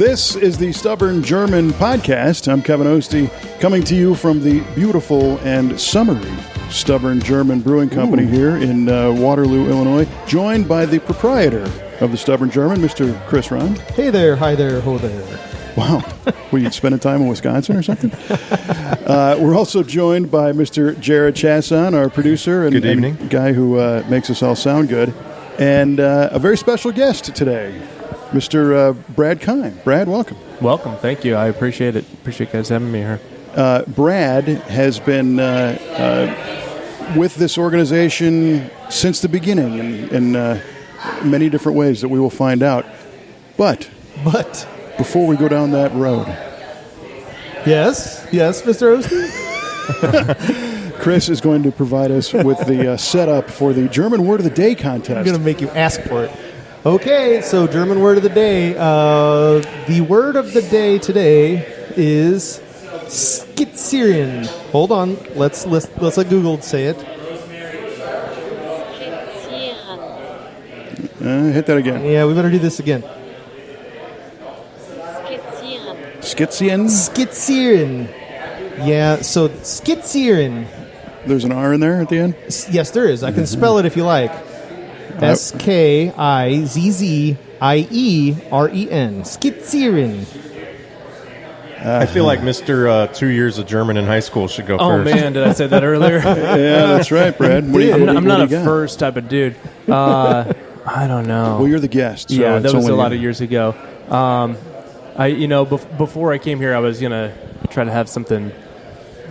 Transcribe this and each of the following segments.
This is the Stubborn German Podcast. I'm Kevin Ostie, coming to you from the beautiful and summery Stubborn German Brewing Company here in Waterloo, Illinois, joined by the proprietor of the Stubborn German, Mr. Chris Ron. Hey there, hi there, ho there. Wow. Were you spending time in Wisconsin or something? We're also joined by Mr. Jared Chasson, our producer and, good evening. and guy who makes us all sound good, and a very special guest today, Mr. Brad Keim. Brad, welcome. Welcome. Thank you. I appreciate it. Appreciate you guys having me here. Brad has been with this organization since the beginning in many different ways that we will find out. But before we go down that road. Yes, Mr. Ostie? Chris is going to provide us with the setup for the German Word of the Day contest. I'm going to make you ask for it. Okay, so German word of the day. The word of the day today is skizzieren. Hold on, let's let Google say it. Hit that again. Yeah, we better do this again. Skizzieren. Skizzieren. Yeah, so skizzieren. There's an R in there at the end? Yes, there is. I can spell it if you like. Skizzieren. Skizzieren. I feel like Mr. 2 years of German in high school should go first. Oh, man, did I say that earlier? Yeah, that's right, Brad. I'm not a got? first type of dude. I don't know. Well, you're the guest. So yeah, that was a lot you. of years ago. Before I came here, I was going to try to have something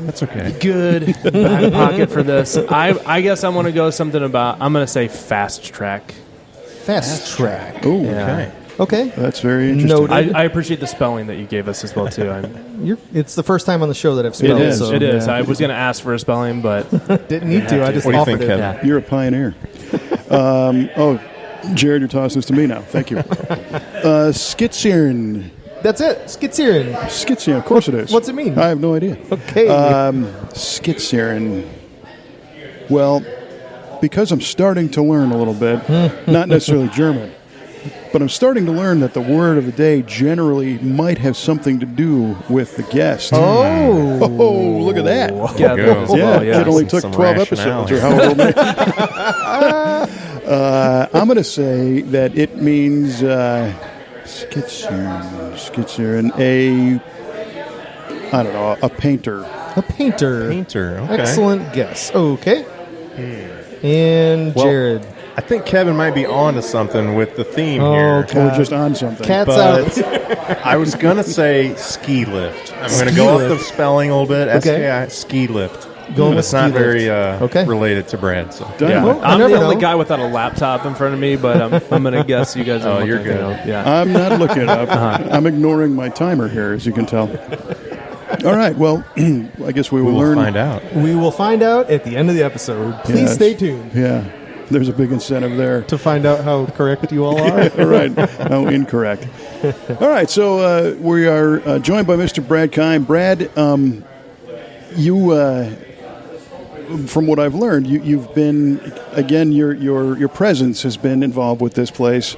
That's okay. good back pocket for this. I guess I want to go something about, I'm going to say fast track. Fast track. Ooh, Yeah. Okay. that's very interesting. Noted. I appreciate the spelling that you gave us as well, too. It's the first time on the show that I've spelled It is. so It is. yeah. I was going to ask for a spelling, but Didn't need to. I just What do you offered think, it. Kevin? yeah. You're a pioneer. Jared, you're tossing this to me now. Thank you. Skizzieren. That's it. Skizzieren. Skizzieren, of course it is. What's it mean? I have no idea. Okay. Skizzieren. Well, because I'm starting to learn a little bit, not necessarily German, but I'm starting to learn that the word of the day generally might have something to do with the guest. Oh, look at that. Yeah, Go. as Yeah, well, yeah. it only took Some 12 rationale episodes or here. however many. I'm going to say that it means skizzieren, a painter. a painter. Painter, okay. Excellent guess. Okay. And Well, Jared. I think Kevin might be on to something with the theme here. Okay. We're just on something. Cat's But out. I was going to say ski lift. I'm going to Ski go off lift. the spelling a little bit. Okay. S-K-I, ski lift. Going with It's not ski very lift. Okay. related to Brad. So. Done. Yeah. Well, I'm you the never only know. guy without a laptop in front of me, but I'm going to guess you guys are Oh, you're looking good. it up. Yeah. I'm not looking it up. I'm ignoring my timer here, as you can tell. All right. Well, I guess we will We'll learn. find out. We will find out at the end of the episode. Please Yes. stay tuned Yeah. There's a big incentive there. to find out how correct you all are. All right. How incorrect. All right. So we are joined by Mr. Brad Keim. Brad, you, from what I've learned, you've been, again, your presence has been involved with this place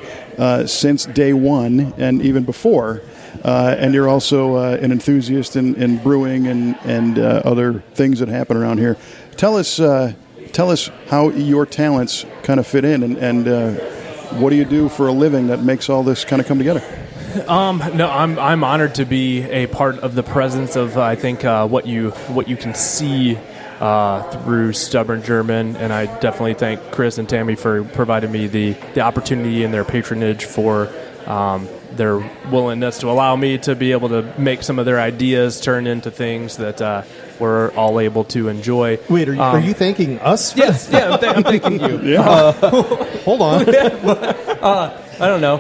since day one and even before. And you're also an enthusiast in brewing and other things that happen around here. Tell us how your talents kind of fit in, and what do you do for a living that makes all this kind of come together? No, I'm honored to be a part of the presence of I think what you can see through Stubborn German, and I definitely thank Chris and Tammy for providing me the opportunity and their patronage for their willingness to allow me to be able to make some of their ideas turn into things that we're all able to enjoy. Wait, are you thanking us? For Yes, yeah, I'm thanking you. Yeah. Hold on. I don't know.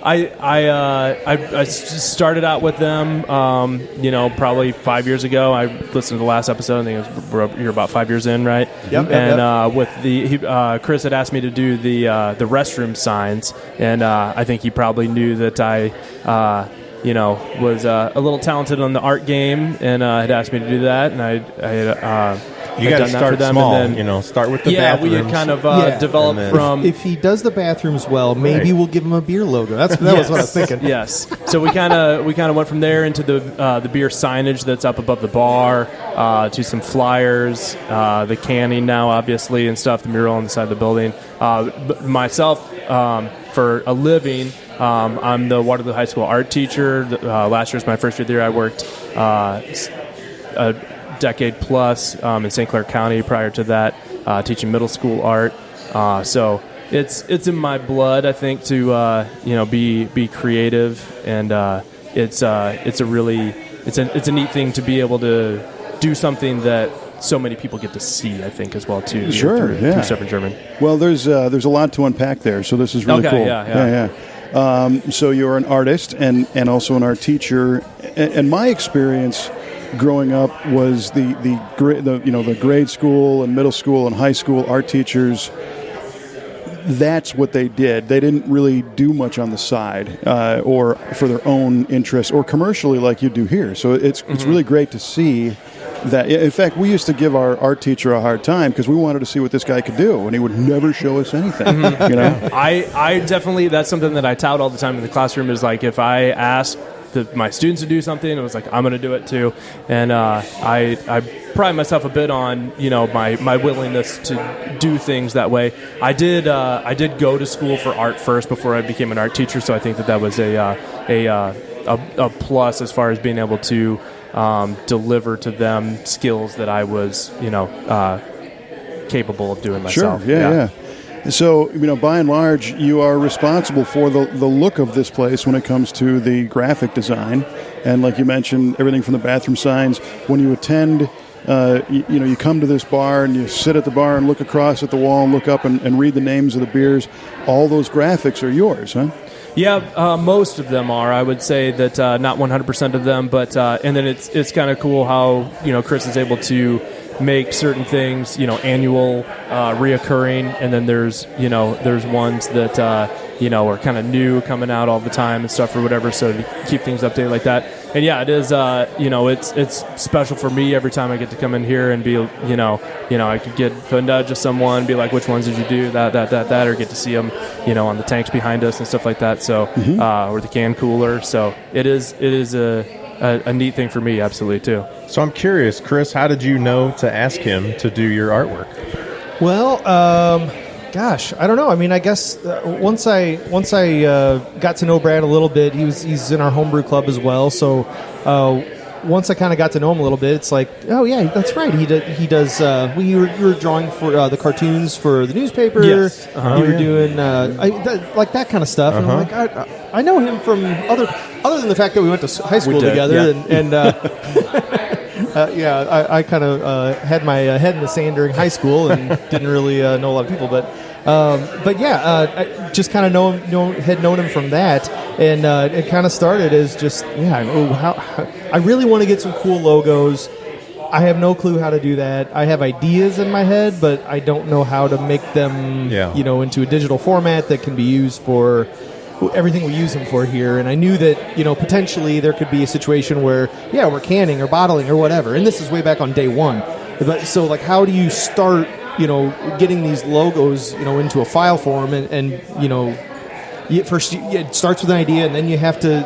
I started out with them, probably 5 years ago. I listened to the last episode. I think you're about 5 years in, right? Yep. And with Chris had asked me to do the restroom signs, and I think he probably knew that I was a little talented on the art game, and had asked me to do that, and I had You got to start small. Start with the bathrooms. we had kind of developed from. If he does the bathrooms well, maybe we'll give him a beer logo. That was what I was thinking. Yes. So we kind of went from there into the beer signage that's up above the bar, to some flyers, the canning now obviously and stuff, the mural on the side of the building. But myself, for a living, I'm the Waterloo High School art teacher. Last year was my first year there. I worked a decade plus in St. Clair County prior to that, teaching middle school art. So it's in my blood, I think, to be creative, and it's a neat thing to be able to do something that so many people get to see, I think, as well too. Sure, through Stubborn German. Well, there's a lot to unpack there, so this is really cool. Yeah. So you're an artist and also an art teacher, and my experience growing up was the grade school and middle school and high school art teachers. That's what they did. They didn't really do much on the side or for their own interest or commercially like you do here. So it's really great to see that. In fact, we used to give our art teacher a hard time because we wanted to see what this guy could do, and he would never show us anything. I definitely, that's something that I tout all the time in the classroom, is like if I ask my students to do something, it was like I'm going to do it too. And I pride myself a bit on my willingness to do things that way. I did go to school for art first before I became an art teacher, so I think that was a plus as far as being able to deliver to them skills that I was capable of doing myself. Sure, yeah. So, by and large, you are responsible for the look of this place when it comes to the graphic design. And like you mentioned, everything from the bathroom signs. When you attend, you come to this bar and you sit at the bar and look across at the wall and look up and read the names of the beers. All those graphics are yours, huh? Yeah, most of them are. I would say that not 100% of them, but and then it's kind of cool how Chris is able to make certain things annual, reoccurring, and then there's ones that are kind of new, coming out all the time and stuff or whatever. So to keep things updated like that, and yeah, it is. It's special for me every time I get to come in here and be I could get a nudge of someone, be like, which ones did you do that, or get to see them on the tanks behind us and stuff like that. So or the can cooler. So it is a neat thing for me, absolutely too. So I'm curious, Chris, how did you know to ask him to do your artwork? Well, gosh, I don't know. I mean, I guess once I got to know Brad a little bit, he's in our homebrew club as well. So once I kind of got to know him a little bit, it's like, oh yeah, that's right. He does. You were drawing for the cartoons for the newspaper. Yes. You were doing like that kind of stuff. And I'm like, I know him from other than the fact that we went to high school together. I kind of had my head in the sand during high school and didn't really know a lot of people, but I just kind of had known him from that, and it kind of started as just I really want to get some cool logos. I have no clue how to do that. I have ideas in my head, but I don't know how to make them into a digital format that can be used for everything we use them for here. And I knew that potentially there could be a situation where we're canning or bottling or whatever, and this is way back on day one. But so like, how do you start getting these logos into a file form, and first it starts with an idea, and then you have to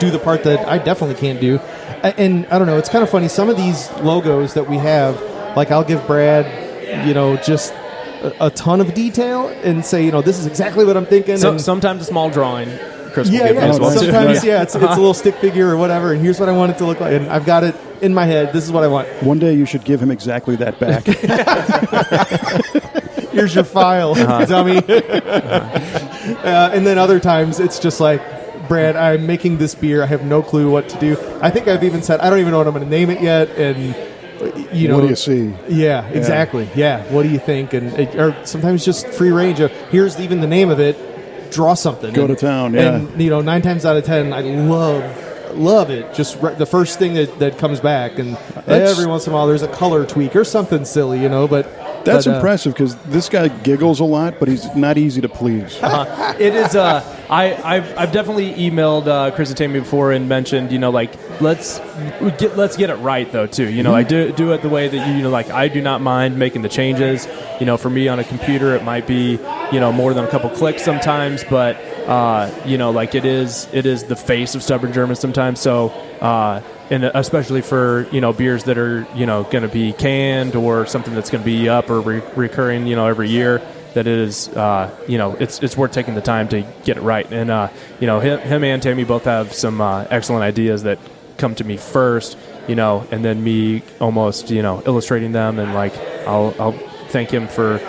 do the part that I definitely can't do. And I don't know, it's kind of funny, some of these logos that we have, like I'll give Brad just a ton of detail and say, this is exactly what I'm thinking. So, and sometimes a small drawing, Chris will give me as well. Sometimes, it's a little stick figure or whatever, and here's what I want it to look like, and I've got it in my head. This is what I want. One day you should give him exactly that back. Here's your file, dummy. And then other times it's just like, Brad, I'm making this beer. I have no clue what to do. I think I've even said, I don't even know what I'm going to name it yet, and what do you see? Yeah, exactly. Yeah, what do you think? And or sometimes just free range of, here's even the name of it, draw something. Go to town, yeah. And 9 times out of 10, I love it. Just the first thing that comes back, and every once in a while there's a color tweak or something silly, but That's impressive because this guy giggles a lot, but he's not easy to please. It is. I've definitely emailed Chris and Tammy before and mentioned, like let's get it right though too. Like do it the way that like I do not mind making the changes. For me on a computer, it might be more than a couple clicks sometimes, but like it is the face of Stubborn German sometimes. So. And especially for beers that are going to be canned or something that's going to be up or recurring every year, that it is it's worth taking the time to get it right. And him and Tammy both have some excellent ideas that come to me first, and then me almost illustrating them, and like I'll thank him for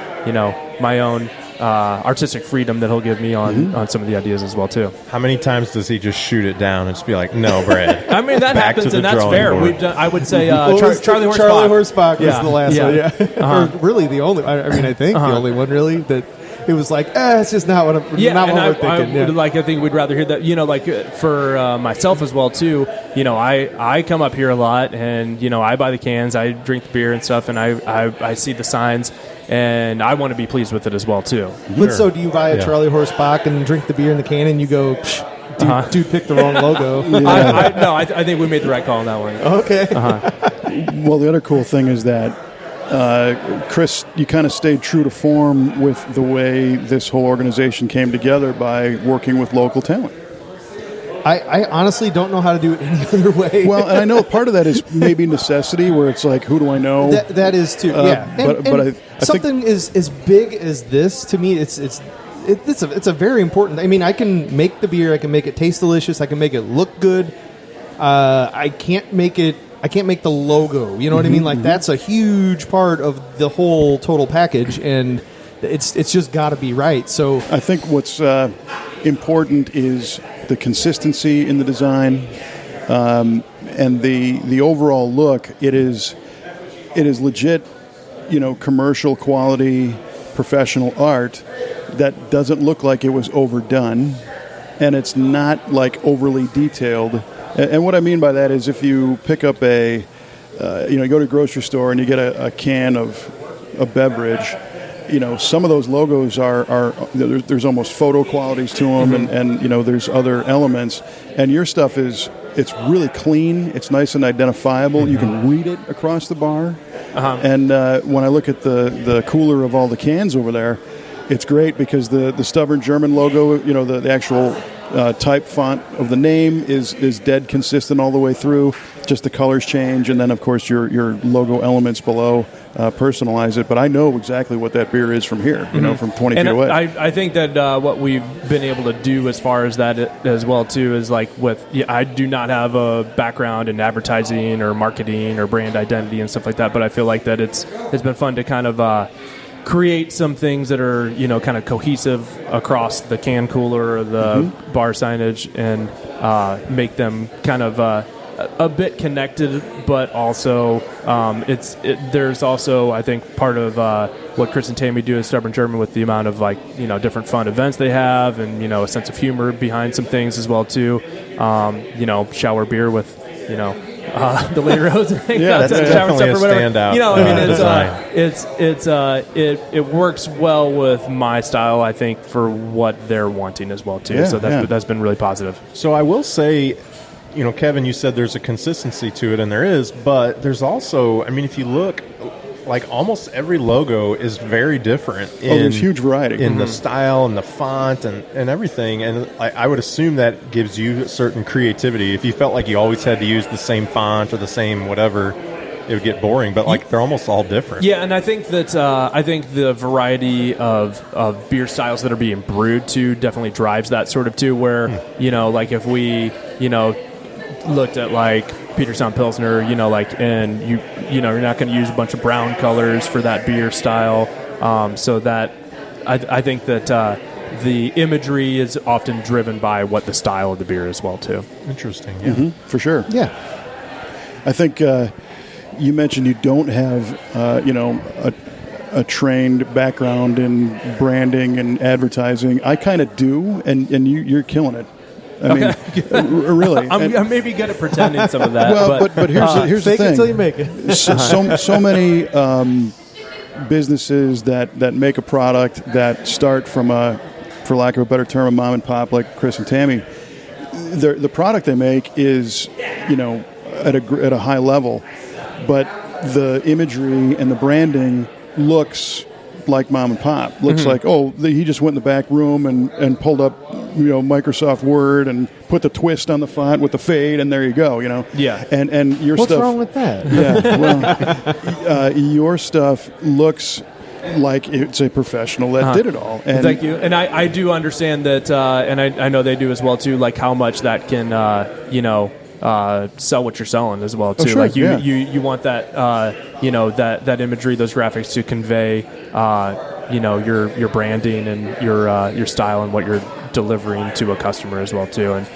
my own artistic freedom that he'll give me on some of the ideas as well too. How many times does he just shoot it down and just be like, "No, Brad"? I mean, that happens, and that's fair. We've done. I would say Charlie Horsebach was the last one. Yeah. Or really the only. I think the only one really that. It was like, it's just not what I'm. Not what we're thinking. I think we'd rather hear that. Like for myself as well too. I come up here a lot, and I buy the cans, I drink the beer and stuff, and I see the signs, and I want to be pleased with it as well too. But so, do you buy a Charlie Horsebach and drink the beer in the can, and you go, dude picked the wrong logo? I think we made the right call on that one. Okay. Well, the other cool thing is that. Chris, you kind of stayed true to form with the way this whole organization came together by working with local talent. I honestly don't know how to do it any other way. Well, and I know part of that is maybe necessity, where it's like, who do I know? That is too. Yeah, but I something is as big as this to me. It's a very important. I mean, I can make the beer. I can make it taste delicious. I can make it look good. I can't make the logo. You know what I mean? Like that's a huge part of the whole total package, and it's just got to be right. So I think what's important is the consistency in the design, and the overall look. It is legit, commercial quality, professional art that doesn't look like it was overdone, and it's not like overly detailed. And what I mean by that is if you pick up you go to a grocery store and you get a can of a beverage, some of those logos are there's almost photo qualities to them, and there's other elements. And your stuff it's really clean. It's nice and identifiable. You can read it across the bar. And when I look at the cooler of all the cans over there, it's great because the Stubborn German logo, the actual type font of the name is dead consistent all the way through. Just the colors change, and then of course your logo elements below personalize it. But I know exactly what that beer is from here, from 20 feet away. I think that what we've been able to do as far as that as well too is like I do not have a background in advertising or marketing or brand identity and stuff like that, but I feel like that it's been fun to kind of create some things that are kind of cohesive across the can cooler or the bar signage, and make them kind of a bit connected, but also there's also, I think, part of what Chris and Tammy do at Stubborn German with the amount of different fun events they have, and a sense of humor behind some things as well too. Shower beer with the Lady Rose. Yeah, that's definitely a standout. It works well with my style, I think, for what they're wanting as well too. Yeah, so that's been really positive. So I will say, Kevin, you said there's a consistency to it, and there is, but there's also, if you look, like almost every logo is very different. There's huge variety in the style and the font and everything. And I would assume that gives you a certain creativity. If you felt like you always had to use the same font or the same whatever, it would get boring. But they're almost all different. Yeah, and I think that the variety of beer styles that are being brewed too definitely drives that sort of too. Where if we looked at Peterson Pilsner, and you're not going to use a bunch of brown colors for that beer style. So that I think that the imagery is often driven by what the style of the beer is, well too. Interesting, yeah, for sure. Yeah, I think you mentioned you don't have a trained background in branding and advertising. I kind of do, and you're killing it. I mean, really. I'm maybe good at pretending some of that. Well, but here's the fake thing. It till you make it. So many businesses that make a product that start from for lack of a better term, a mom and pop like Chris and Tammy. The product they make is, at a high level, but the imagery and the branding looks like mom and pop. Looks like, he just went in the back room and pulled up, Microsoft Word and put the twist on the font with the fade, and there you go, Yeah. And your What's stuff. wrong with that? Yeah, well, your stuff looks like it's a professional that did it all. And thank you. And I do understand that, and I know they do as well too, like how much that can, sell what you're selling as well too. Sure, like yeah. you want that, that imagery, those graphics to convey, your branding and your style and what you're delivering to a customer as well too. And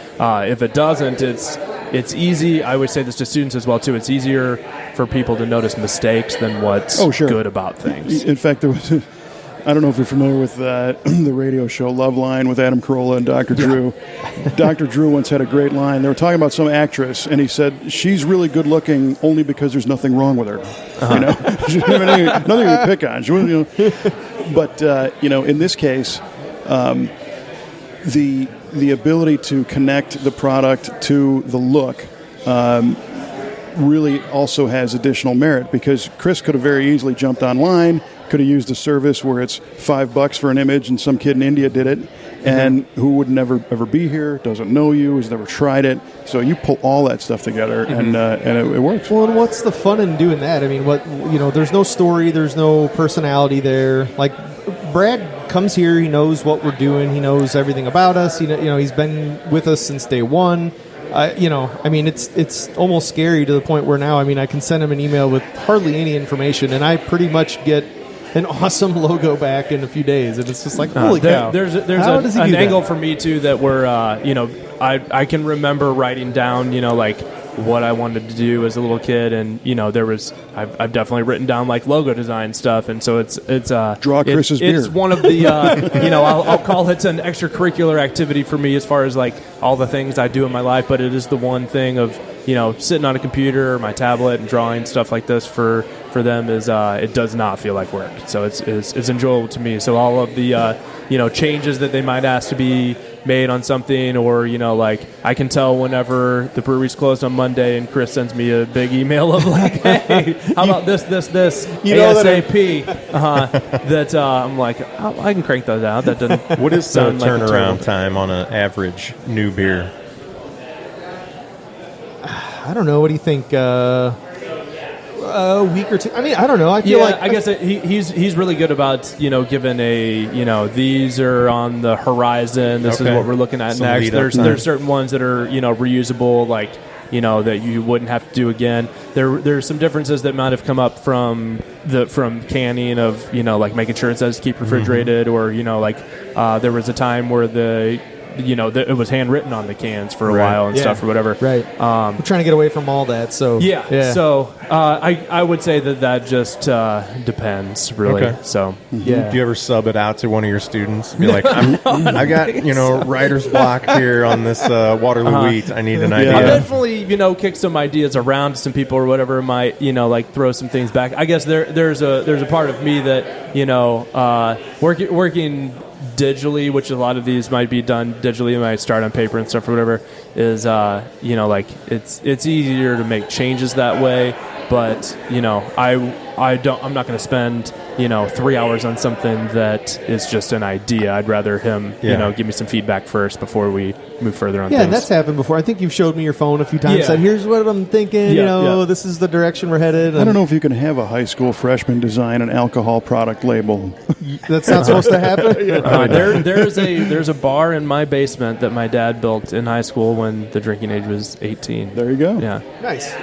if it doesn't, it's easy. I would say this to students as well too. It's easier for people to notice mistakes than what's good about things. In fact, there was. I don't know if you're familiar with the radio show Loveline with Adam Carolla and Dr. Drew. Dr. Drew once had a great line. They were talking about some actress, and he said, she's really good looking only because there's nothing wrong with her. She didn't have nothing to pick on. She wasn't, But, in this case, the ability to connect the product to the look really also has additional merit, because Chris could have very easily jumped online, could have used a service where it's $5 for an image and some kid in India did it, and who would never ever be here, doesn't know you, has never tried it. So you pull all that stuff together, and it works. Well, and what's the fun in doing that? I mean, there's no story, there's no personality there. Like, Brad comes here, he knows what we're doing, he knows everything about us. He's been with us since day one. It's almost scary to the point where now, I can send him an email with hardly any information, and I pretty much get an awesome logo back in a few days, and it's just like, holy cow. There's an angle for me too that we're I can remember writing down like what I wanted to do as a little kid, and I've definitely written down like logo design stuff, and so it's draw Chris's beard. It's one of the I'll call it an extracurricular activity for me as far as like all the things I do in my life, but it is the one thing of sitting on a computer or my tablet and drawing stuff like this for them is it does not feel like work, so it's enjoyable to me. So all of the changes that they might ask to be made on something, or like I can tell whenever the brewery's closed on Monday and Chris sends me a big email of like, hey, how about this ASAP, that I'm like, I can crank those out. That doesn't. What is the sound like a turnaround terrible- time on an average new beer? I don't know. What do you think? A week or two? I don't know. I feel like I guess he's really good about giving a these are on the horizon. This is what we're looking at Some next. lead up There's time. certain ones that are reusable, like that you wouldn't have to do again. There's some differences that might have come up from canning of like making sure it says keep refrigerated, or there was a time where it was handwritten on the cans for a while and stuff or whatever. Right. We're trying to get away from all that. So yeah. So I would say that just depends, really. Okay. So yeah. Do you ever sub it out to one of your students? Be like, I got writer's block here on this Waterloo wheat. I need an idea. I'll definitely kick some ideas around to some people or whatever. Might like throw some things back. I guess there's a part of me that working digitally, which a lot of these might be done digitally, might start on paper and stuff or whatever, is like it's easier to make changes that way. But I'm not going to spend 3 hours on something that is just an idea. I'd rather him give me some feedback first before we move further on things. Yeah, that's happened before. I think you've showed me your phone a few times. Yeah. Said, here's what I'm thinking. This is the direction we're headed. I don't know if you can have a high school freshman design an alcohol product label. That's not supposed to happen. There's a bar in my basement that my dad built in high school when the drinking age was 18. There you go. Yeah. Nice.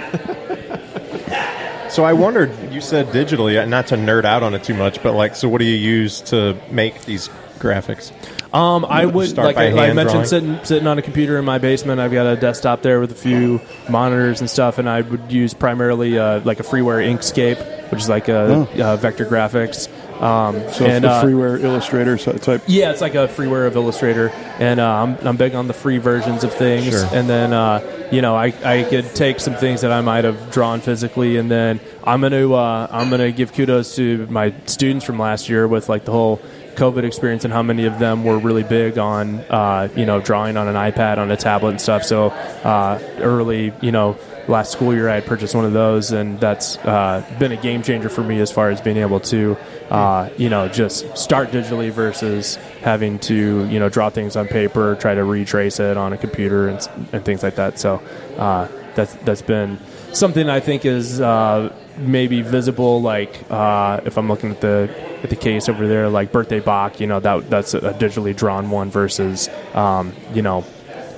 So I wondered, you said digitally, not to nerd out on it too much, but so what do you use to make these graphics? I would, Start like by I hand mentioned, sitting on a computer in my basement. I've got a desktop there with a few monitors and stuff, and I would use primarily like a freeware Inkscape, which is like a vector graphics. So the freeware Illustrator type. Yeah, it's like a freeware of Illustrator, and I'm big on the free versions of things. Sure. And then I could take some things that I might have drawn physically, and then I'm gonna give kudos to my students from last year with like the whole COVID experience and how many of them were really big on drawing on an iPad, on a tablet and stuff. So early last school year I had purchased one of those, and that's been a game changer for me as far as being able to just start digitally versus having to draw things on paper, try to retrace it on a computer and things like that. So that's been something I think is maybe visible, like if I'm looking at the case over there, like Birthday Bach, that's a digitally drawn one versus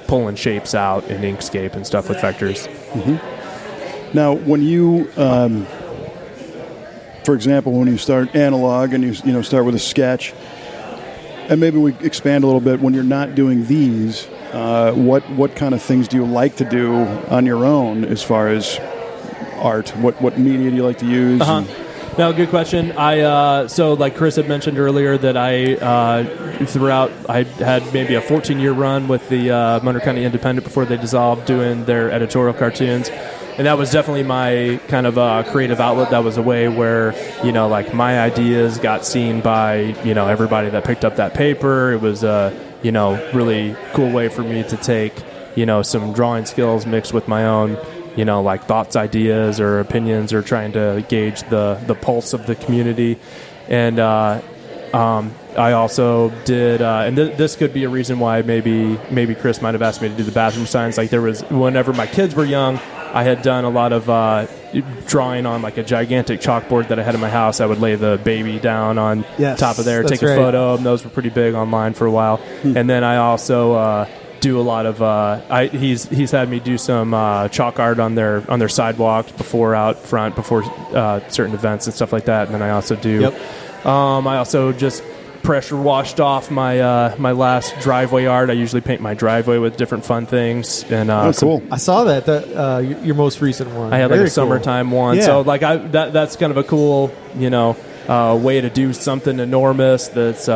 pulling shapes out in Inkscape and stuff with vectors. Mm-hmm. Now, when you, for example, when you start analog and you start with a sketch, and maybe we expand a little bit, when you're not doing these, what kind of things do you like to do on your own as far as art? What media do you like to use? No, good question. So like Chris had mentioned earlier that I had maybe a 14-year run with the Monroe County Independent before they dissolved, doing their editorial cartoons. And that was definitely my kind of creative outlet. That was a way where, like my ideas got seen by, everybody that picked up that paper. It was a, really cool way for me to take, some drawing skills mixed with my own, like thoughts, ideas, or opinions, or trying to gauge the pulse of the community. And I also did, and this could be a reason why maybe Chris might have asked me to do the bathroom signs. Like there was, whenever my kids were young, I had done a lot of drawing on like a gigantic chalkboard that I had in my house. I would lay the baby down on top of there, take a photo, and those were pretty big online for a while. And then I also do a lot of he's had me do some chalk art on their sidewalks before out front before certain events and stuff like that. And then I also do I also just pressure washed off my my last driveway art. I usually paint my driveway with different fun things. And cool. I saw that your most recent one. I had like a summertime one. Yeah. So like that's kind of a cool way to do something enormous that's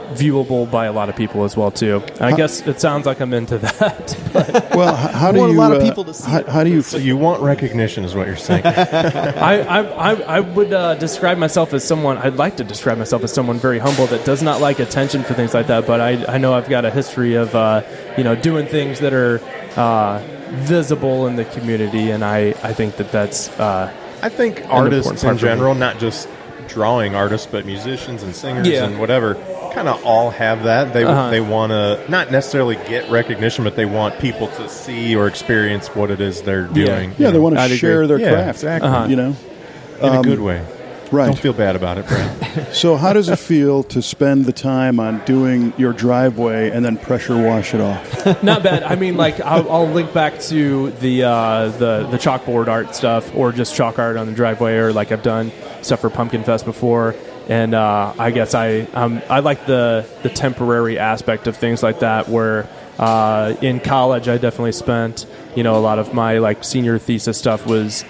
viewable by a lot of people as well too. And I guess it sounds like I'm into that. But well, how do you? A lot of people to see. How do you? So you want recognition, is what you're saying? I would describe myself as someone. I'd like to describe myself as someone very humble that does not like attention for things like that. But I know I've got a history of doing things that are visible in the community, and I think that's. I think artists in general, not just drawing artists, but musicians and singers and whatever, kind of all have that. They want to not necessarily get recognition, but they want people to see or experience what it is they're doing. Yeah, they want to share their craft. Exactly. In a good way. Right. Don't feel bad about it, Brad. So how does it feel to spend the time on doing your driveway and then pressure wash it off? Not bad. I mean, like I'll link back to the chalkboard art stuff, or just chalk art on the driveway, or like I've done stuff for Pumpkin Fest before. And I guess I like the temporary aspect of things like that. Where in college, I definitely spent a lot of my like senior thesis stuff was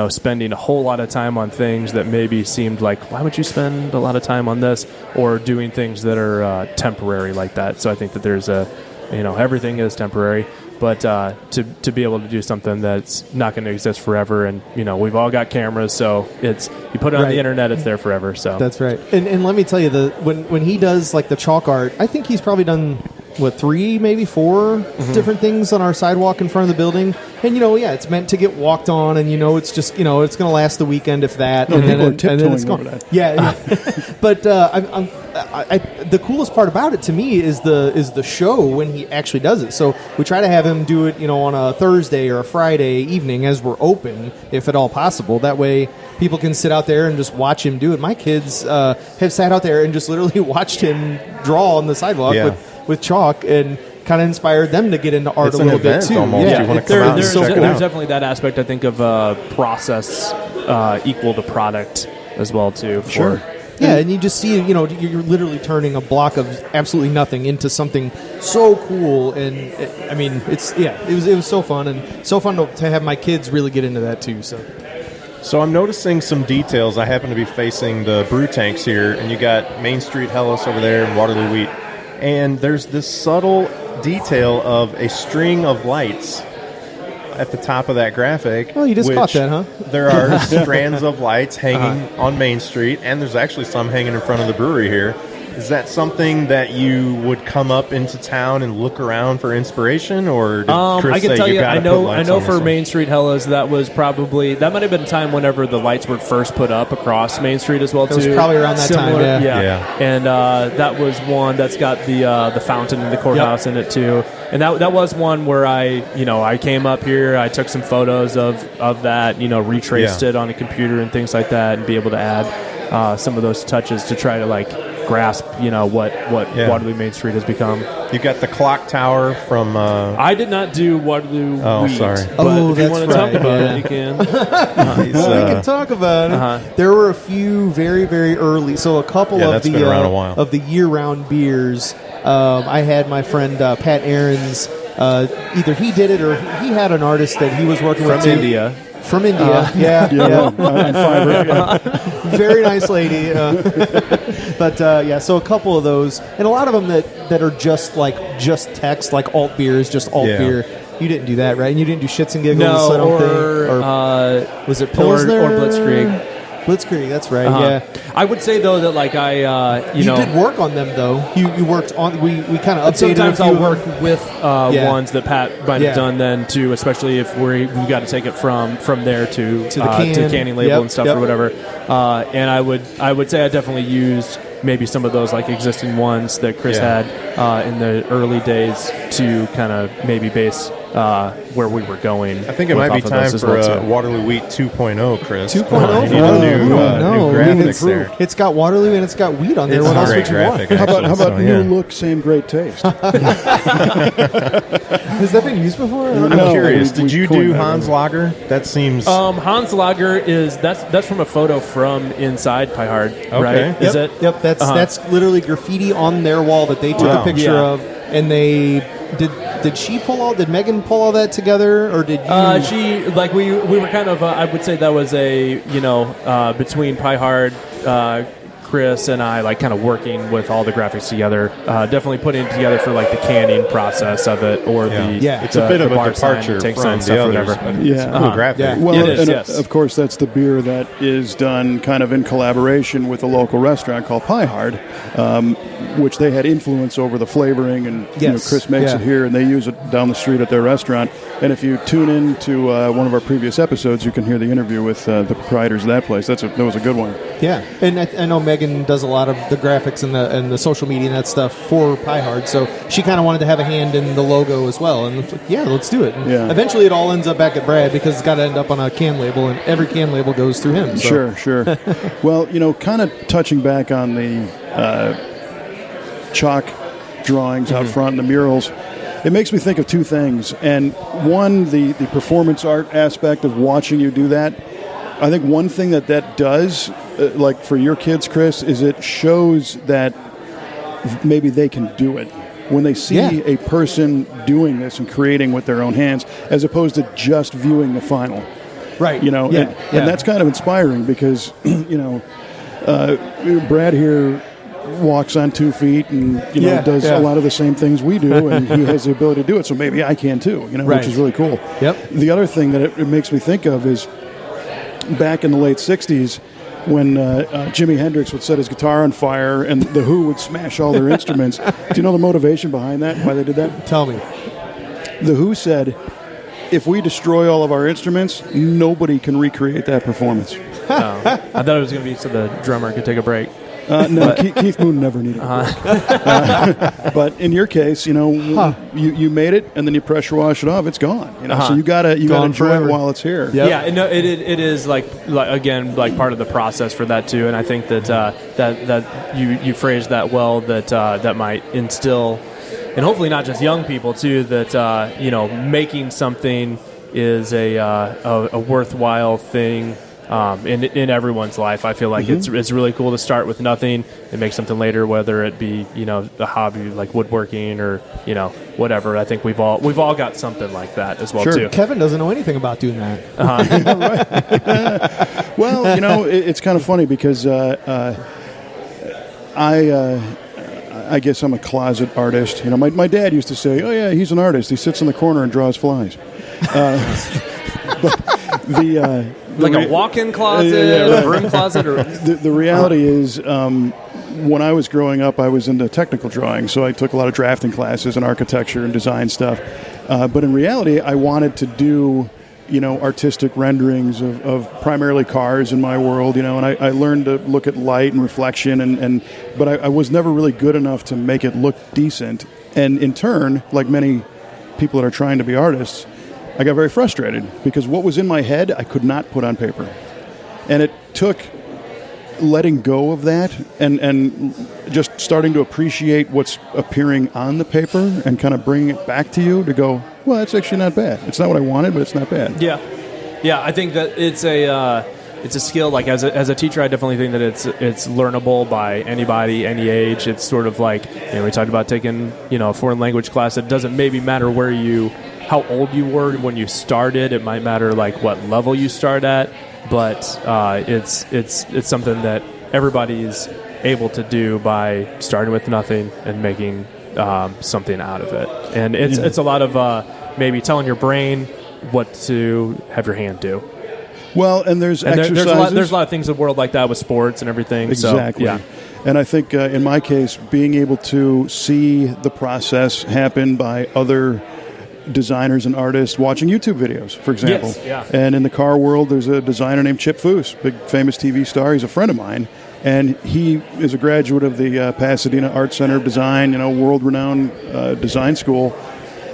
spending a whole lot of time on things that maybe seemed like, why would you spend a lot of time on this, or doing things that are temporary like that. So I think that there's everything is temporary. But to be able to do something that's not going to exist forever, and we've all got cameras, so you put it on the internet, it's there forever. So that's right. And let me tell you, when he does like the chalk art, I think he's probably done 3, maybe 4 different things on our sidewalk in front of the building. And it's meant to get walked on, and it's just it's going to last the weekend if that, and then it's gone. Yeah. But the coolest part about it to me is the show when he actually does it. So we try to have him do it, on a Thursday or a Friday evening as we're open, if at all possible. That way people can sit out there and just watch him do it. My kids have sat out there and just literally watched him draw on the sidewalk with chalk, and kind of inspired them to get into art a little bit too. Almost. Yeah, you want to come out and check it out. There's definitely that aspect, I think, of process equal to product as well too. Sure. Yeah, and you just see, you're literally turning a block of absolutely nothing into something so cool, and it was so fun, and so fun to have my kids really get into that too. So I'm noticing some details. I happen to be facing the brew tanks here, and you got Main Street Hellas over there and Waterloo Wheat. And there's this subtle detail of a string of lights at the top of that graphic. Oh, you just caught that, huh? There are strands of lights hanging on Main Street, and there's actually some hanging in front of the brewery here. Is that something that you would come up into town and look around for inspiration, or did Chris I can say tell you, gotta I put know lights on this for one? Main Street Hellas, that might have been a time whenever the lights were first put up across Main Street as well, too. It was probably around that time, yeah. Yeah. And that was one that's got the fountain in the courthouse in it, too. And that was one where I came up here, I took some photos of that, retraced it on a computer and things like that, and be able to add some of those touches to try to, grasp, what Waterloo Main Street has become. You got the clock tower from... I did not do Waterloo Wheat, sorry. but if you want to talk right, about yeah. it, you can. We can talk about it. There were a few very, very early. So a couple of that's been around a while. of the year-round beers. I had my friend Pat Aarons. Either he did it or he had an artist that he was working with From too. India. From India, yeah. on Fiverr, yeah. Very nice lady. But so a couple of those, and a lot of them that are just text, like alt beers, just alt beer. You didn't do that, right? And you didn't do shits and giggles, I don't think. Or was it Pilsner or Blitzkrieg? Blitzkrieg, that's right. Yeah, I would say though that you did work on them though. You worked on. We kind of updated. Sometimes a few I'll of work them. with ones that Pat might have done then too, especially if we've got to take it from there to the can. to the canning label and stuff or whatever. And I would say I definitely used maybe some of those like existing ones that Chris had in the early days to kind of maybe base where we were going. I think it might be time for Waterloo Wheat 2.0, Chris. 2.0? You need a new graphics there. It's got Waterloo and it's got wheat on there. It's What a else great would you want? graphic, actually. How about new look, same great taste? Has that been used before? I'm curious. Did you do Hans Lager? That seems... Hans Lager that's from a photo from inside Piehard, right? Is it? Yep, that's literally graffiti on their wall that they took a picture of, and they did she pull all? Did Megan pull all that together, or did you? She we were kind of. I would say that was a between Piehard, Chris and I, like kind of working with all the graphics together. Definitely putting it together for like the canning process of it, or it's a bit of a departure from the others. It's a cool graphic. Yeah. Well, it is, and of course, that's the beer that is done kind of in collaboration with a local restaurant called Piehard, which they had influence over the flavoring, and Chris makes it here, and they use it down the street at their restaurant. And if you tune in to one of our previous episodes, you can hear the interview with the proprietors of that place. That was a good one. Yeah, and I know Megan does a lot of the graphics and the social media and that stuff for Piehard, so she kind of wanted to have a hand in the logo as well. And it's like, let's do it. And eventually, it all ends up back at Brad because it's got to end up on a can label, and every can label goes through him. So. Sure. Well, kind of touching back on the chalk drawings out front and the murals, it makes me think of two things. And one, the performance art aspect of watching you do that. I think one thing that does, like for your kids, Chris, is it shows that maybe they can do it. When they see a person doing this and creating with their own hands, as opposed to just viewing the final. Right. And that's kind of inspiring because, Brad here walks on 2 feet and does a lot of the same things we do, and he has the ability to do it, so maybe I can too, which is really cool. Yep. The other thing that it makes me think of is back in the late 60s when Jimi Hendrix would set his guitar on fire and the Who would smash all their instruments. Do you know the motivation behind that, why they did that? Tell me. The Who said, if we destroy all of our instruments, nobody can recreate that performance. I thought it was going to be so the drummer could take a break. No, Keith Moon never needed a break. But in your case, you made it, and then you pressure wash it off. It's gone. So you gotta enjoy it while it's here. Yep. Yeah, no, it is like again like part of the process for that too. And I think that that you phrased that well. That might instill, and hopefully not just young people too. That making something is a worthwhile thing. in everyone's life. I feel like it's really cool to start with nothing and make something later, whether it be a hobby like woodworking or whatever. I think we've all got something like that as well too. Kevin doesn't know anything about doing that. Well, it's kind of funny because I guess I'm a closet artist. My dad used to say, "Oh yeah, he's an artist. He sits in the corner and draws flies." But a walk-in closet, a broom closet, or the reality is, when I was growing up, I was into technical drawing, so I took a lot of drafting classes and architecture and design stuff. But in reality, I wanted to do artistic renderings of primarily cars in my world, and I learned to look at light and reflection, but I was never really good enough to make it look decent. And in turn, like many people that are trying to be artists, I got very frustrated because what was in my head, I could not put on paper. And it took letting go of that and just starting to appreciate what's appearing on the paper and kind of bringing it back to you to go, well, that's actually not bad. It's not what I wanted, but it's not bad. Yeah. I think that it's a skill. Like as a teacher, I definitely think that it's learnable by anybody, any age. It's sort of like we talked about taking a foreign language class. It doesn't maybe matter how old you were when you started. It might matter like what level you start at, but it's something that everybody's able to do by starting with nothing and making something out of it. And it's a lot of maybe telling your brain what to have your hand do. Well, and there's exercises. There's a lot of things in the world like that with sports and everything. Exactly. So, yeah. And I think in my case, being able to see the process happen by other designers and artists watching YouTube videos, for example. Yes, yeah. And in the car world, there's a designer named Chip Foose, big famous TV star. He's a friend of mine. And he is a graduate of the Pasadena Art Center of Design, world-renowned design school.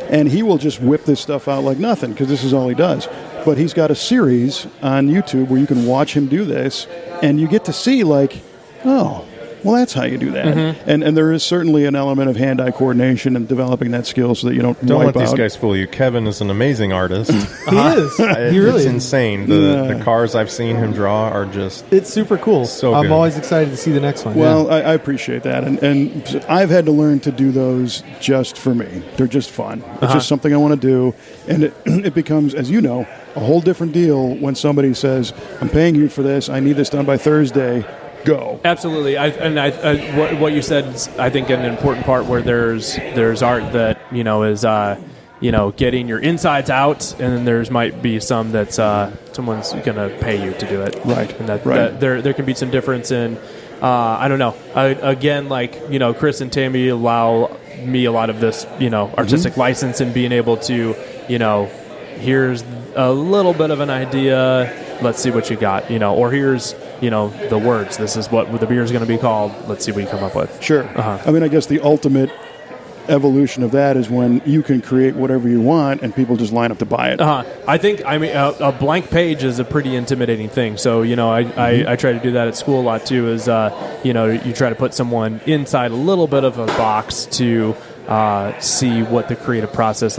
And he will just whip this stuff out like nothing because this is all he does. But he's got a series on YouTube where you can watch him do this, and you get to see like, oh, well, that's how you do that. Mm-hmm. And there is certainly an element of hand-eye coordination and developing that skill so that you don't wipe let these out. guys fool you. Kevin is an amazing artist. He is. He really It's is. insane. The cars I've seen him draw are just... It's super cool. So I'm good. always excited to see the next one. Well, yeah. I appreciate that. And I've had to learn to do those just for me. They're just fun. It's just something I want to do. And it becomes, as you know, a whole different deal when somebody says, I'm paying you for this. I need this done by Thursday. Go. Absolutely. What you said is, I think, an important part where there's art that is getting your insides out, and then there's might be some that's someone's going to pay you to do it. Right. And that Right. there can be some difference in I don't know. Again, Chris and Tammy allow me a lot of this artistic license and being able to here's a little bit of an idea. Let's see what you got. Or here's the words. This is what the beer is going to be called. Let's see what you come up with. Sure. I mean, I guess the ultimate evolution of that is when you can create whatever you want and people just line up to buy it. I think, a blank page is a pretty intimidating thing. So, I try to do that at school a lot too, is, you try to put someone inside a little bit of a box to see what the creative process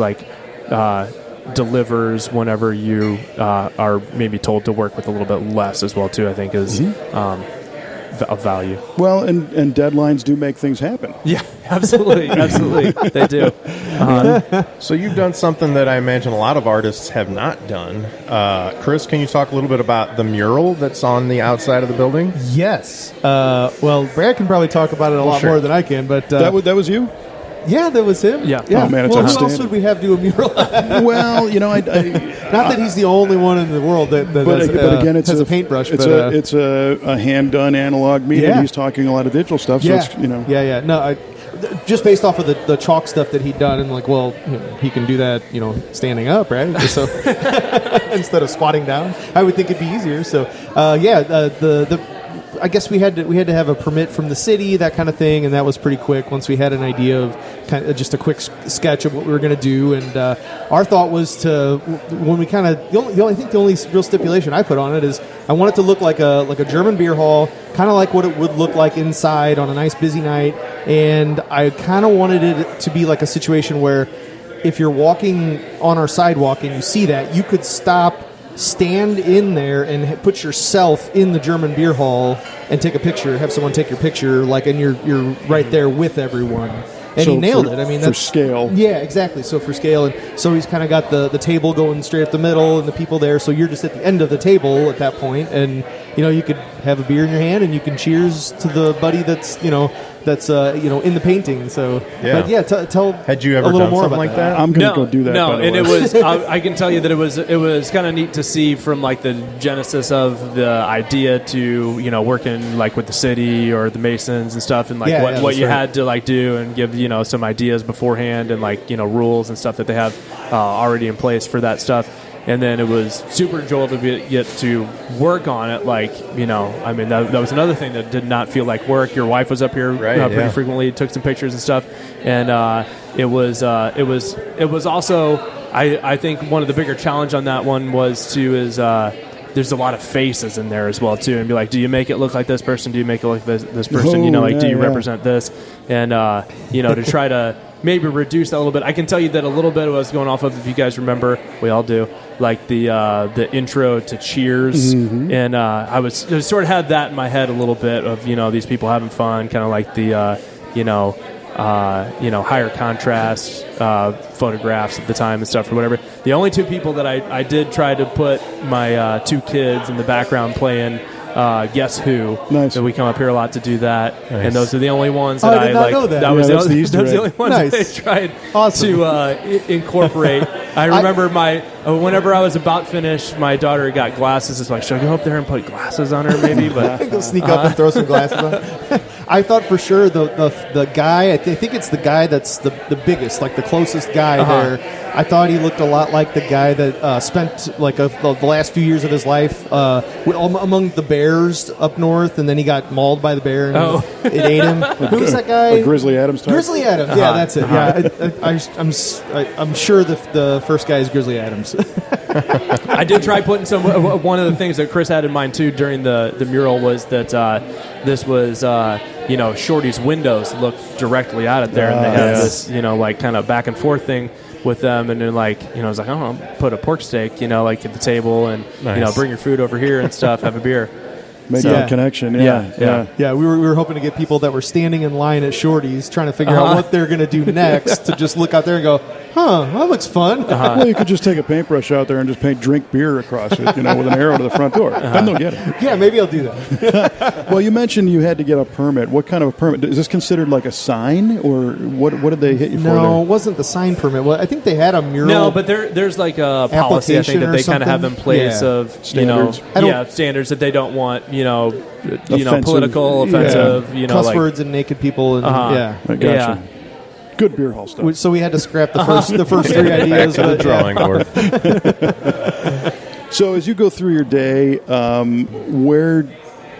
delivers whenever you are maybe told to work with a little bit less as well too, I think is of value. Well, and deadlines do make things happen. Yeah, absolutely. They do. So you've done something that I imagine a lot of artists have not done. Chris, can you talk a little bit about the mural that's on the outside of the building? Yes. Well, Brad can probably talk about it a lot sure. more than I can, but That was you? yeah, that was him. Yeah. Oh, man, it's well, who else outstanding. would we have do a mural? Well, Not that he's the only one in the world that but again, it's has a paintbrush. It's but, a hand done analog medium. Yeah. He's talking a lot of digital stuff. yeah, So it's, yeah. No, just based off of the chalk stuff that he'd done, and he can do that, standing up, right? So instead of squatting down, I would think it'd be easier. So, I guess we had to have a permit from the city, that kind of thing, and that was pretty quick once we had an idea of kind of just a quick sketch of what we were going to do. And our thought was to, when we kind of I think the only real stipulation I put on it is I want it to look like a German beer hall, kind of like what it would look like inside on a nice busy night. And I kind of wanted it to be like a situation where if you're walking on our sidewalk and you see that, you could stop stand in there and put yourself in the German beer hall and take a picture, have someone take your picture, like, and you're right there with everyone. And So he nailed for- it. I mean, for that's scale. Yeah, exactly. So for scale, and so he's kind of got the table going straight up the middle, and the people there. So you're just at the end of the table at that point, and you could have a beer in your hand, and you can cheers to the buddy that's in the painting. So Yeah. but yeah, tell Had you a ever little done more something about like that? I'm going to go do that. No, by the and way. it was. I can tell you that it was kind of neat to see from like the genesis of the idea to working like with the city or the Masons and stuff, and like Yeah, what that's you right. had to like do and give some ideas beforehand and like rules and stuff that they have already in place for that stuff. And then it was super enjoyable to get to work on it. Like, I mean, that was another thing that did not feel like work. Your wife was up here pretty frequently, took some pictures and stuff. And it was also, I think one of the bigger challenge on that one was there's a lot of faces in there as well too, and be like, do you make it look like this person? Do you make it look like this person? Do you represent this? And to try to maybe reduce that a little bit. I can tell you that a little bit was going off of, if you guys remember, we all do, like the intro to Cheers, and I sort of had that in my head a little bit of these people having fun, kind of like the higher contrast photographs at the time and stuff or whatever. The only two people that I did try to put my two kids in the background playing Guess Who. Nice. So we come up here a lot to do that, Nice. and those are the only ones that I did not know that. That was Yeah, that's the Easter those are the egg. only ones Nice. that I tried Awesome. to incorporate. I remember whenever I was about finished, my daughter got glasses. It's like, should I go up there and put glasses on her maybe? But Go sneak up and throw some glasses on. I thought for sure the guy, I think it's the guy that's the biggest, like the closest guy there. I thought he looked a lot like the guy that spent like the last few years of his life among the bears up north, and then he got mauled by the bear and it ate him. Who's that guy? Like Grizzly Adams type? Grizzly Adams. Yeah, that's it. Yeah, I'm sure the first guy is Grizzly Adams. I did try putting one of the things that Chris had in mind too during the mural was that this was Shorty's windows look directly out at there, and they have this like kind of back and forth thing with them, and then like I was like, I'll put a pork steak like at the table, and Nice. bring your food over here and stuff, have a beer. Make that connection. Yeah. Yeah, we were hoping to get people that were standing in line at Shorty's trying to figure out what they're going to do next to just look out there and go, that looks fun. Well, you could just take a paintbrush out there and just paint "drink beer" across it, with an arrow to the front door. Then they'll get it. Yeah, maybe I'll do that. Well, you mentioned you had to get a permit. What kind of a permit? Is this considered like a sign, or what did they hit you for No, there? it wasn't the sign permit. Well, I think they had a mural. No, but there's like a policy I think Application that or they kind of have in something? place Yeah. of Standards. standards that they don't want Offensive. political, offensive, cuss like, words and naked people. And, I gotcha. Yeah. Good beer hall stuff. So we had to scrap the first three Back ideas. to the but, drawing board. So as you go through your day,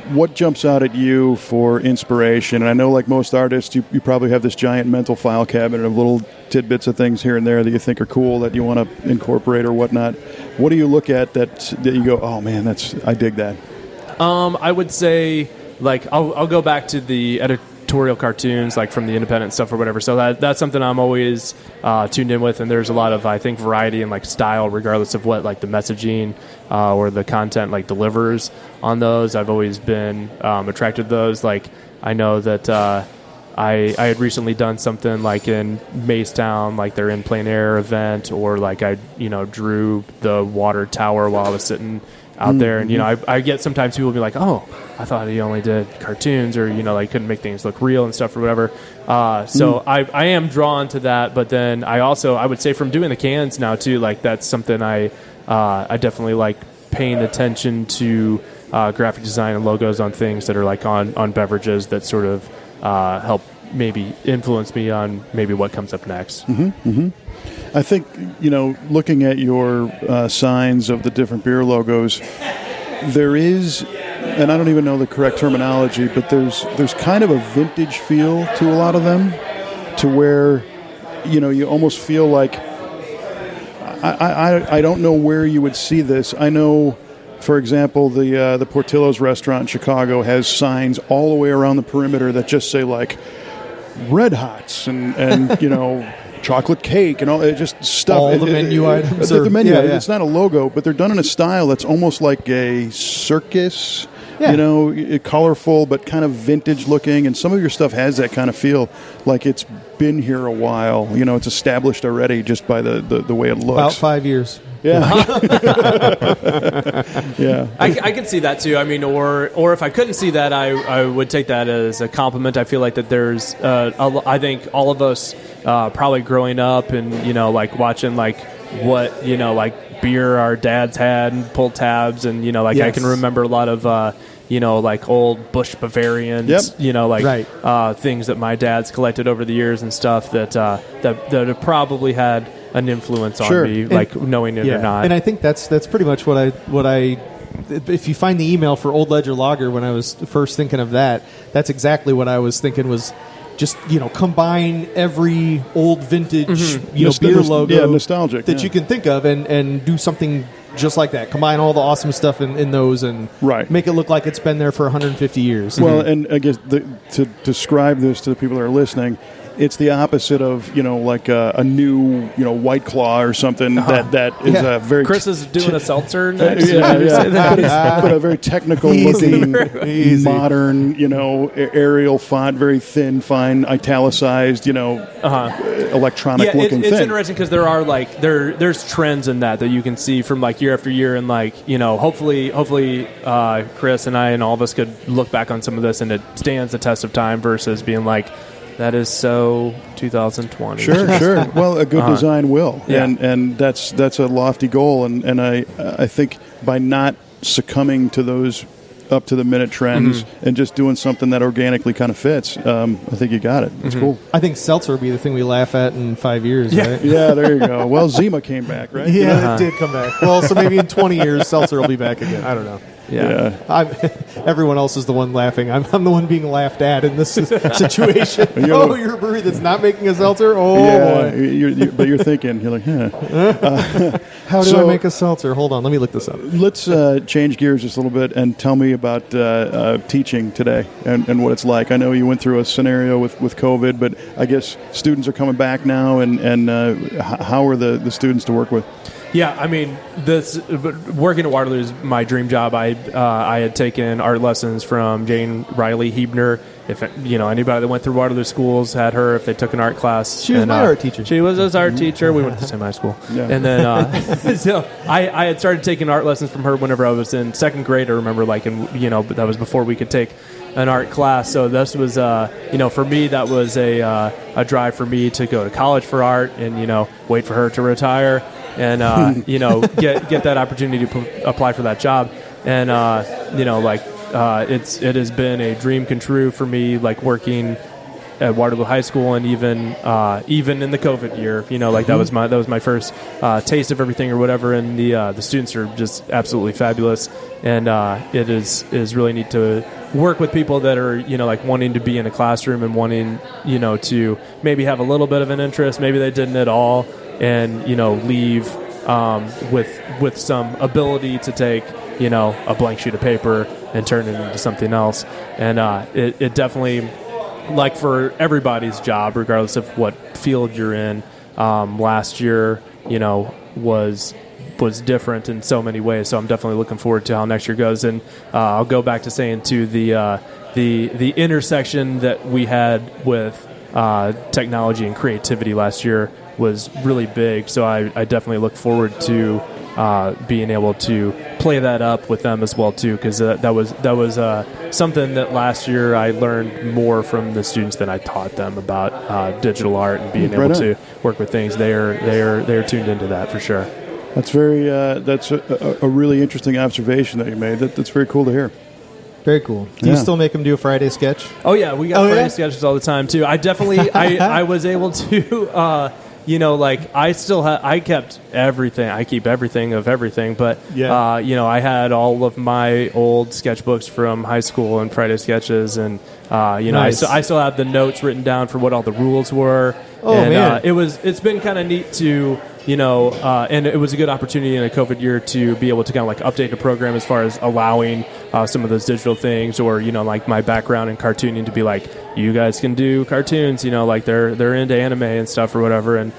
what jumps out at you for inspiration? And I know, like most artists, you probably have this giant mental file cabinet of little tidbits of things here and there that you think are cool that you want to incorporate or whatnot. What do you look at that you go, oh man, I dig that? I would say, like, I'll go back to the editorial cartoons, like from the independent stuff or whatever. So that's something I'm always tuned in with, and there's a lot of, I think, variety and like style, regardless of what like the messaging or the content like delivers on those. I've always been attracted to those. Like, I know that I had recently done something like in Macetown, like their in plein air event, or like I drew the water tower while I was sitting out there, and I get sometimes people be like, oh, I thought he only did cartoons, or like couldn't make things look real and stuff or whatever. So I am drawn to that, but then I would say from doing the cans now too, like that's something I definitely like paying attention to graphic design and logos on things that are like on beverages that sort of help maybe influence me on maybe what comes up next. I think, looking at your signs of the different beer logos, there is, and I don't even know the correct terminology, but there's kind of a vintage feel to a lot of them, to where, you almost feel like, I don't know where you would see this. I know, for example, the Portillo's restaurant in Chicago has signs all the way around the perimeter that just say, like, Red Hots and chocolate cake and all just stuff. All the menu items. The menu. Yeah. It's not a logo, but they're done in a style that's almost like a circus. Yeah. Colorful but kind of vintage looking, and some of your stuff has that kind of feel, like it's been here a while. It's established already just by the way it looks. About 5 years. Yeah. Yeah. I can see that too. I mean, or if I couldn't see that, I would take that as a compliment. I feel like that there's, I think all of us probably growing up and like watching like what like beer our dads had and pull tabs and I Yes. can remember a lot of like old Busch Bavarians, Yep. Right. things that my dad's collected over the years and stuff that have probably had an influence Sure. on me, like knowing it or not. And I think that's pretty much what I. If you find the email for Old Ledger Lager, when I was first thinking of that, that's exactly what I was thinking was. Just combine every old vintage beer logo, nostalgic that you can think of, and do something just like that. Combine all the awesome stuff in those, and make it look like it's been there for 150 years. Well, and I guess to describe this to the people that are listening, it's the opposite of like a new White Claw or something that is a very. Chris is doing a seltzer next. But a very technical looking, modern Arial font, very thin, fine, italicized, electronic looking it's thing. interesting because there are like there's trends in that you can see from like year after year, and like hopefully Chris and I and all of us could look back on some of this and it stands the test of time versus being like. That is so 2020. Sure. Well, a good design will, Yeah. and that's a lofty goal, and I think by not succumbing to those up to the minute trends and just doing something that organically kind of fits, I think you got it. It's cool. I think seltzer will be the thing we laugh at in 5 years, right? Yeah, there you go. Well, Zima came back, right? Yeah, it did come back. Well, so maybe in 20 years, seltzer will be back again. I don't know. Yeah. Everyone else is the one laughing. I'm the one being laughed at in this situation. You're a brewery that's not making a seltzer? Oh, boy. But you're thinking, you're like, How do I make a seltzer? Hold on, let me look this up. Let's change gears just a little bit and tell me about teaching today and what it's like. I know you went through a scenario with COVID, but I guess students are coming back now, and how are the students to work with? Yeah, I mean, working at Waterloo is my dream job. I had taken art lessons from Jane Riley Hebner. If anybody that went through Waterloo schools had her, if they took an art class, she was my art teacher. She was his art teacher. We went to the same high school, and then so I had started taking art lessons from her whenever I was in second grade. I remember, but that was before we could take an art class. So this was, for me, that was a drive for me to go to college for art and wait for her to retire. And get that opportunity to apply for that job, and it has been a dream come true for me, like working at Waterloo High School, and even in the COVID year, that was my first taste of everything or whatever, and the students are just absolutely fabulous, and it is really neat to work with people that are wanting to be in a classroom and wanting to maybe have a little bit of an interest, maybe they didn't at all. And leave with some ability to take a blank sheet of paper and turn it into something else. And it definitely, like for everybody's job, regardless of what field you're in, last year was different in so many ways. So I'm definitely looking forward to how next year goes. And I'll go back to saying too the intersection that we had with technology and creativity last year was really big, so I definitely look forward to being able to play that up with them as well too, because that was something that last year I learned more from the students than I taught them about digital art and being able to work with things. They're tuned into that for sure. That's that's a really interesting observation that you made. That's very cool to hear. Very cool. Do you still make them do a Friday sketch? Oh yeah, we got Friday sketches all the time too. I definitely I was able to. I kept everything. I keep everything of everything, but I had all of my old sketchbooks from high school and Friday sketches, and nice. I still have the notes written down for what all the rules were. Oh, and, man. It's been kind of neat to and it was a good opportunity in a COVID year to be able to kind of like update the program as far as allowing some of those digital things, or like my background in cartooning, to be like, you guys can do cartoons, like they're into anime and stuff or whatever, and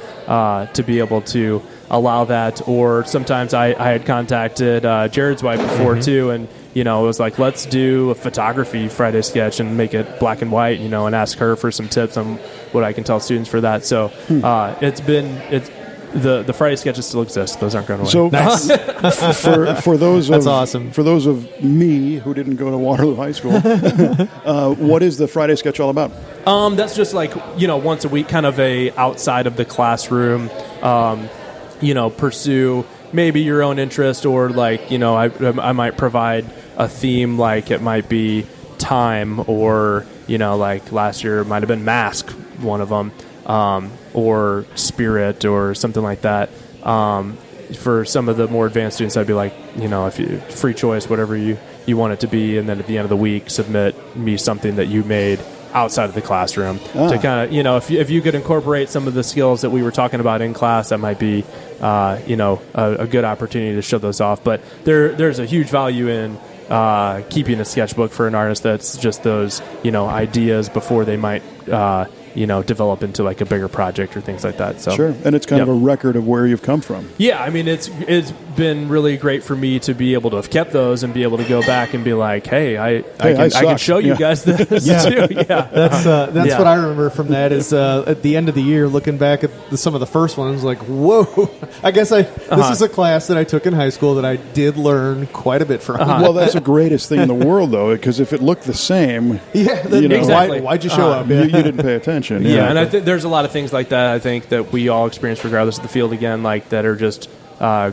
to be able to allow that. Or sometimes I had contacted Jared's wife before too, and it was like, let's do a photography Friday sketch and make it black and white, and ask her for some tips on what I can tell students for that. So the Friday sketches still exist; those aren't going away. So for those That's of, awesome. For those of me who didn't go to Waterloo High School, what is the Friday sketch all about? That's just like once a week, kind of a outside of the classroom, pursue maybe your own interest, or like I might provide a theme, like it might be time, or like last year it might have been mask, one of them, or spirit, or something like that. For some of the more advanced students, I'd be like, if you free choice, whatever you want it to be, and then at the end of the week, submit me something that you made outside of the classroom to kind of, if you could incorporate some of the skills that we were talking about in class, that might be, a good opportunity to show those off. But there's a huge value in keeping a sketchbook for an artist that's just those, ideas before they might, develop into like a bigger project or things like that. So Sure, and it's kind of a record of where you've come from. Yeah, I mean, it's been really great for me to be able to have kept those and be able to go back and be like, hey, I can show you guys this too. Yeah, that's what I remember from that is at the end of the year, looking back at some of the first ones, like, whoa, I guess this is a class that I took in high school that I did learn quite a bit from. Well, that's the greatest thing in the world, though, because if it looked the same, exactly. Why'd you show up? you didn't pay attention. Yeah, and I think there's a lot of things like that, I think, that we all experience regardless of the field, again, like that are just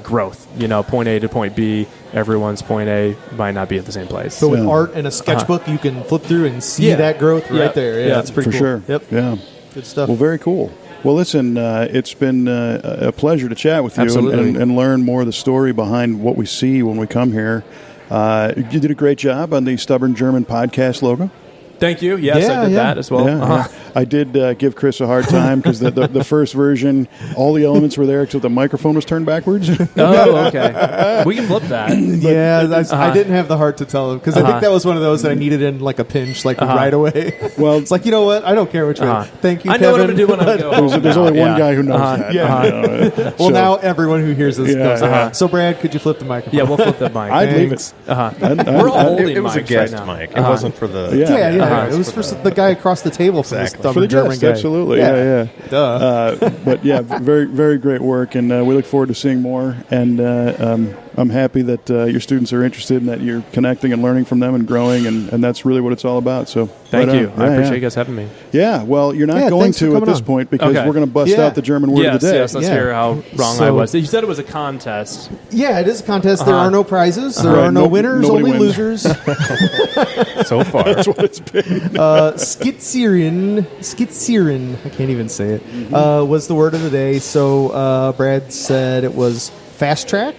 growth. Point A to point B, everyone's point A might not be at the same place. So with art and a sketchbook, you can flip through and see that growth right there. Yeah, it's pretty for cool. sure. Yep. Yeah. Good stuff. Well, very cool. Well, listen, it's been a pleasure to chat with you Absolutely. and learn more of the story behind what we see when we come here. You did a great job on the Stubborn German podcast logo. Thank you. Yes, I did that as well. Yeah. I did give Chris a hard time because the first version, all the elements were there except the microphone was turned backwards. Oh, okay. We can flip that. I didn't have the heart to tell him because I think that was one of those that I needed in like a pinch, like right away. Well, it's like, you know what? I don't care which way. Thank you, I Kevin. know what I'm going to do when I go home. There's only one guy who knows that. Well, now everyone who hears this knows. Yeah. So, Brad, could you flip the microphone? Yeah, we'll flip that mic. I'd leave it. We're all holding It was a mics guest right now. mic. It wasn't for the... It was for the guy across the table from Exactly. the For the German guests, guy. absolutely. Yeah. Duh. But yeah, very, very great work, and we look forward to seeing more. And I'm happy that your students are interested and that you're connecting and learning from them and growing, and that's really what it's all about. So Thank you. on. I appreciate you guys having me. Yeah, well, you're not going thanks for to at coming this on. point because Okay. we're going to bust out the German word of the day. Yes, let's hear how wrong I was. You said it was a contest. Yeah, it is a contest. There are no prizes. There Right, are no winners, nobody only wins. losers. So far. That's what it's been. Skizzieren, I can't even say it, was the word of the day. So Brad said it was fast track.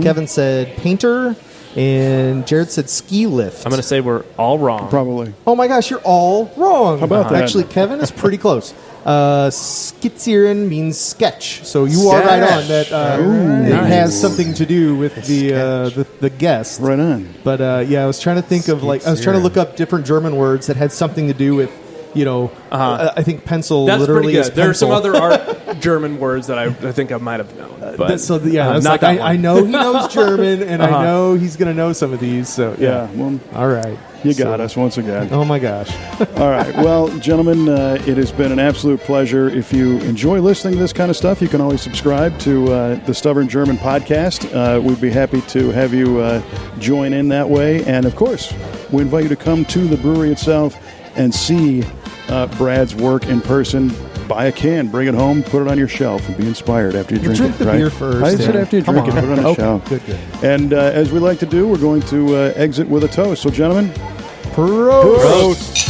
Kevin said painter. And Jared said ski lift. I'm going to say we're all wrong. Probably. Oh my gosh, you're all wrong. How about that? Actually, Kevin is pretty close. Skizzieren means sketch, so you are right on that. It has something to do with the guest. Right on. But I was trying to think of I was trying to look up different German words that had something to do with I think pencil. That's literally pretty is good. There are some pencil. other German words that I think I might have known. But I was not like, that one. I know he knows German, and I know he's going to know some of these. So Yeah, well, all right, you got us once again. Oh my gosh. All right. Well, gentlemen, it has been an absolute pleasure. If you enjoy listening to this kind of stuff, you can always subscribe to the Stubborn German podcast. We'd be happy to have you join in that way. And, of course, we invite you to come to the brewery itself and see Brad's work in person. Buy a can, bring it home, put it on your shelf, and be inspired after you drink drink it. the right? beer first, I said yeah. after you Come drink it, on. put it on the Okay, shelf. good. And as we like to do, we're going to exit with a toast. So, gentlemen, Prost. Prost.